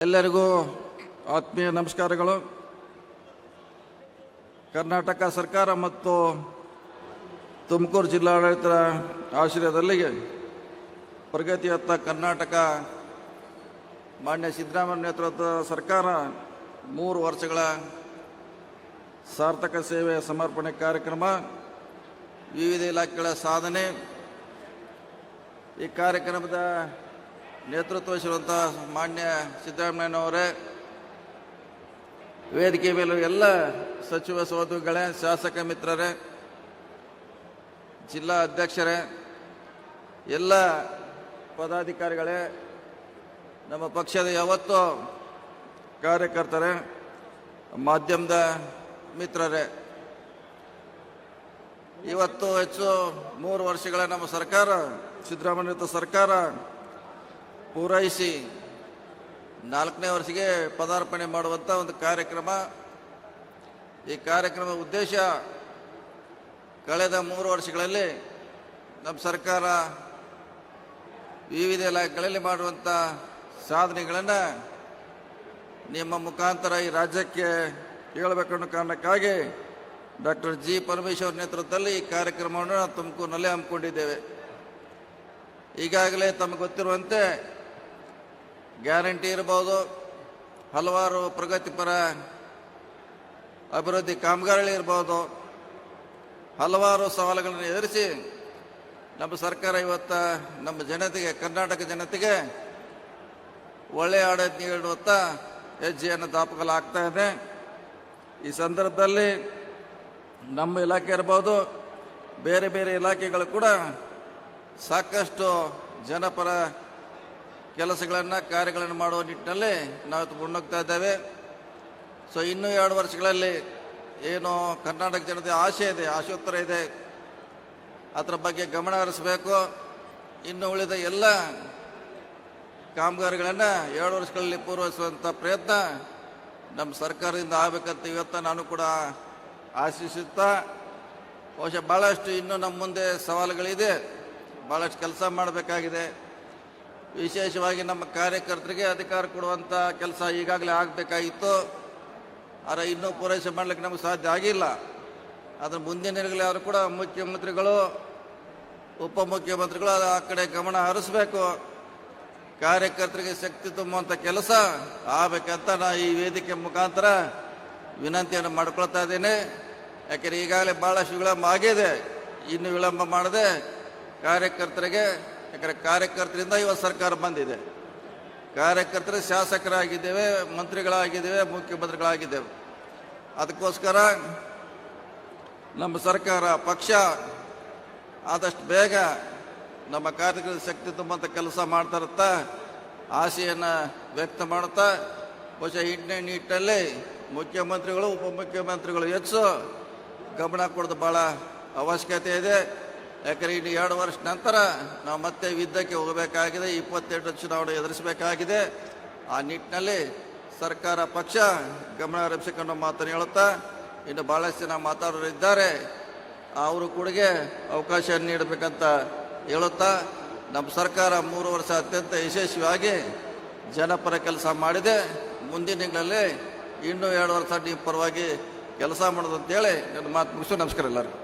ಎಲ್ಲರಿಗೂ ಆತ್ಮೀಯ ನಮಸ್ಕಾರಗಳು. ಕರ್ನಾಟಕ ಸರ್ಕಾರ ಮತ್ತು ತುಮಕೂರು ಜಿಲ್ಲಾಡಳಿತದ ಆಶ್ರಯದಲ್ಲಿ ಪ್ರಗತಿಯತ್ತ ಕರ್ನಾಟಕ ಮಾನ್ಯ ಸಿದ್ದರಾಮಯ್ಯ ನೇತೃತ್ವದ ಸರ್ಕಾರ 3 ವರ್ಷಗಳ ಸಾರ್ಥಕ ಸೇವೆ ಸಮರ್ಪಣೆ ಕಾರ್ಯಕ್ರಮ, ವಿವಿಧ ಇಲಾಖೆಗಳ ಸಾಧನೆ. ಈ ಕಾರ್ಯಕ್ರಮದ ನೇತೃತ್ವ ವಹಿಸಿರುವಂಥ ಮಾನ್ಯ ಸಿದ್ದರಾಮಯ್ಯನವರೇ, ವೇದಿಕೆ ಮೇಲೂ ಎಲ್ಲ ಸಚಿವ ಸಹೋದರಿಗಳೇ, ಶಾಸಕ ಮಿತ್ರರೇ, ಜಿಲ್ಲಾ ಅಧ್ಯಕ್ಷರೇ, ಎಲ್ಲ ಪದಾಧಿಕಾರಿಗಳೇ, ನಮ್ಮ ಪಕ್ಷದ ಯಾವತ್ತೂ ಕಾರ್ಯಕರ್ತರೇ, ಮಾಧ್ಯಮದ ಮಿತ್ರರೇ, ಇವತ್ತು ಹೆಚ್ಚು 3 ವರ್ಷಗಳ ನಮ್ಮ ಸರ್ಕಾರ, ಸಿದ್ದರಾಮಯ್ಯ ಸರ್ಕಾರ ಪೂರೈಸಿ 4ನೇ ವರ್ಷಕ್ಕೆ ಪದಾರ್ಪಣೆ ಮಾಡುವಂಥ ಒಂದು ಕಾರ್ಯಕ್ರಮ. ಈ ಕಾರ್ಯಕ್ರಮದ ಉದ್ದೇಶ ಕಳೆದ 3 ವರ್ಷಗಳಲ್ಲಿ ನಮ್ಮ ಸರ್ಕಾರ ವಿವಿಧ ಇಲಾಖೆಗಳಲ್ಲಿ ಮಾಡುವಂಥ ಸಾಧನೆಗಳನ್ನು ನಿಮ್ಮ ಮುಖಾಂತರ ಈ ರಾಜ್ಯಕ್ಕೆ ಹೇಳಬೇಕನ್ನೋ ಕಾರಣಕ್ಕಾಗಿ ಡಾಕ್ಟರ್ ಜಿ ಪರಮೇಶ್ವರ್ ನೇತೃತ್ವದಲ್ಲಿ ಈ ಕಾರ್ಯಕ್ರಮವನ್ನು ತುಮಕೂರಿನಲ್ಲಿ ಹಮ್ಮಿಕೊಂಡಿದ್ದೇವೆ. ಈಗಾಗಲೇ ತಮಗೆ ಗೊತ್ತಿರುವಂತೆ ಗ್ಯಾರಂಟಿ ಇರಬಹುದು, ಹಲವಾರು ಪ್ರಗತಿಪರ ಅಭಿವೃದ್ಧಿ ಕಾಮಗಾರಿಗಳಿರ್ಬೋದು, ಹಲವಾರು ಸವಾಲುಗಳನ್ನು ಎದುರಿಸಿ ನಮ್ಮ ಸರ್ಕಾರ ಇವತ್ತು ನಮ್ಮ ಜನತೆಗೆ, ಕರ್ನಾಟಕ ಜನತೆಗೆ ಒಳ್ಳೆಯ ಆಡಳಿತ ನೀಡುವಂಥ ಹೆಜ್ಜೆಯನ್ನು ದಾಪುಗಾಲಾಗ್ತಾ ಇದೆ. ಈ ಸಂದರ್ಭದಲ್ಲಿ ನಮ್ಮ ಇಲಾಖೆ ಇರ್ಬೋದು, ಬೇರೆ ಬೇರೆ ಇಲಾಖೆಗಳು ಕೂಡ ಸಾಕಷ್ಟು ಜನಪರ ಕೆಲಸಗಳನ್ನು, ಕಾರ್ಯಗಳನ್ನು ಮಾಡುವ ನಿಟ್ಟಿನಲ್ಲಿ ನಾವು ಮುನ್ನೋಗ್ತಾ ಇದ್ದೇವೆ. ಇನ್ನೂ 2 ವರ್ಷಗಳಲ್ಲಿ ಏನು ಕರ್ನಾಟಕ ಜನತೆ ಆಶೆ ಇದೆ, ಆಶೋತ್ತರ ಇದೆ, ಅದರ ಬಗ್ಗೆ ಗಮನ ಹರಿಸಬೇಕು. ಇನ್ನು ಉಳಿದ ಎಲ್ಲ ಕಾಮಗಾರಿಗಳನ್ನು 2 ವರ್ಷಗಳಲ್ಲಿ ಪೂರ್ವಹಿಸುವಂಥ ಪ್ರಯತ್ನ ನಮ್ಮ ಸರ್ಕಾರದಿಂದ ಆಗಬೇಕಂತ ಇವತ್ತು ನಾನು ಕೂಡ ಆಶಿಸುತ್ತಾ, ಬಹುಶಃ ಭಾಳಷ್ಟು ಇನ್ನೂ ನಮ್ಮ ಮುಂದೆ ಸವಾಲುಗಳಿದೆ, ಭಾಳಷ್ಟು ಕೆಲಸ ಮಾಡಬೇಕಾಗಿದೆ. ವಿಶೇಷವಾಗಿ ನಮ್ಮ ಕಾರ್ಯಕರ್ತರಿಗೆ ಅಧಿಕಾರ ಕೊಡುವಂಥ ಕೆಲಸ ಈಗಾಗಲೇ ಆಗಬೇಕಾಗಿತ್ತು, ಆದರೆ ಇನ್ನೂ ಪೂರೈಕೆ ಮಾಡಲಿಕ್ಕೆ ನಮಗೆ ಸಾಧ್ಯ ಆಗಿಲ್ಲ. ಅದರ ಮುಂದಿನ ದಿನಗಳಲ್ಲಿ ಕೂಡ ಮುಖ್ಯಮಂತ್ರಿಗಳು, ಉಪಮುಖ್ಯಮಂತ್ರಿಗಳು ಆ ಕಡೆ ಗಮನ ಹರಿಸಬೇಕು. ಕಾರ್ಯಕರ್ತರಿಗೆ ಶಕ್ತಿ ತುಂಬುವಂಥ ಕೆಲಸ ಆಗಬೇಕಂತ ನಾನು ಈ ವೇದಿಕೆ ಮುಖಾಂತರ ವಿನಂತಿಯನ್ನು ಮಾಡ್ಕೊಳ್ತಾ ಇದ್ದೇನೆ. ಯಾಕೆಂದರೆ ಈಗಾಗಲೇ ಭಾಳಷ್ಟು ವಿಳಂಬ ಆಗಿದೆ, ಇನ್ನು ವಿಳಂಬ ಮಾಡದೆ ಕಾರ್ಯಕರ್ತರಿಗೆ, ಯಾಕಂದರೆ ಕಾರ್ಯಕರ್ತರಿಂದ ಇವತ್ತು ಸರ್ಕಾರ ಬಂದಿದೆ, ಕಾರ್ಯಕರ್ತರು ಶಾಸಕರಾಗಿದ್ದೇವೆ, ಮಂತ್ರಿಗಳಾಗಿದ್ದೇವೆ, ಮುಖ್ಯಮಂತ್ರಿಗಳಾಗಿದ್ದೇವೆ. ಅದಕ್ಕೋಸ್ಕರ ನಮ್ಮ ಸರ್ಕಾರ, ಪಕ್ಷ ಆದಷ್ಟು ಬೇಗ ನಮ್ಮ ಕಾರ್ಯಕರ್ತರ ಶಕ್ತಿ ತುಂಬಂಥ ಕೆಲಸ ಮಾಡ್ತಾ ಇರುತ್ತಾ ಆಸೆಯನ್ನು ವ್ಯಕ್ತ ಮಾಡುತ್ತಾ, ಬಹುಶಃ ನಿಟ್ಟಿನಲ್ಲಿ ಮುಖ್ಯಮಂತ್ರಿಗಳು, ಉಪಮುಖ್ಯಮಂತ್ರಿಗಳು ಹೆಚ್ಚು ಗಮನ ಕೊಡೋದು ಭಾಳ ಅವಶ್ಯಕತೆ ಇದೆ. ಯಾಕಂದರೆ ಇನ್ನು 2 ವರ್ಷ ನಂತರ ನಾವು ಮತ್ತೆ ಯುದ್ಧಕ್ಕೆ ಹೋಗಬೇಕಾಗಿದೆ, 28 ಚುನಾವಣೆ ಎದುರಿಸಬೇಕಾಗಿದೆ. ಆ ನಿಟ್ಟಿನಲ್ಲಿ ಸರ್ಕಾರ, ಪಕ್ಷ ಗಮನ ಹರಿಸಿಕೊಂಡು ಮಾತನ್ನು ಹೇಳುತ್ತಾ, ಇನ್ನು ಭಾಳಷ್ಟು ಜನ ಮಾತಾಡೋರಿದ್ದಾರೆ, ಅವರು ಕೂಡಗೆ ಅವಕಾಶ ನೀಡಬೇಕಂತ ಹೇಳುತ್ತಾ, ನಮ್ಮ ಸರ್ಕಾರ 3 ವರ್ಷ ಅತ್ಯಂತ ಯಶಸ್ವಿಯಾಗಿ ಜನಪರ ಕೆಲಸ ಮಾಡಿದೆ. ಮುಂದಿನ ದಿನಗಳಲ್ಲಿ ಇನ್ನೂ 2 ವರ್ಷ ನಿಮ್ಮ ಪರವಾಗಿ ಕೆಲಸ ಮಾಡೋದು ಅಂತೇಳಿ ನನ್ನ ಮಾತು ಮುಗಿಸು. ನಮಸ್ಕಾರ ಎಲ್ಲರಿಗೂ.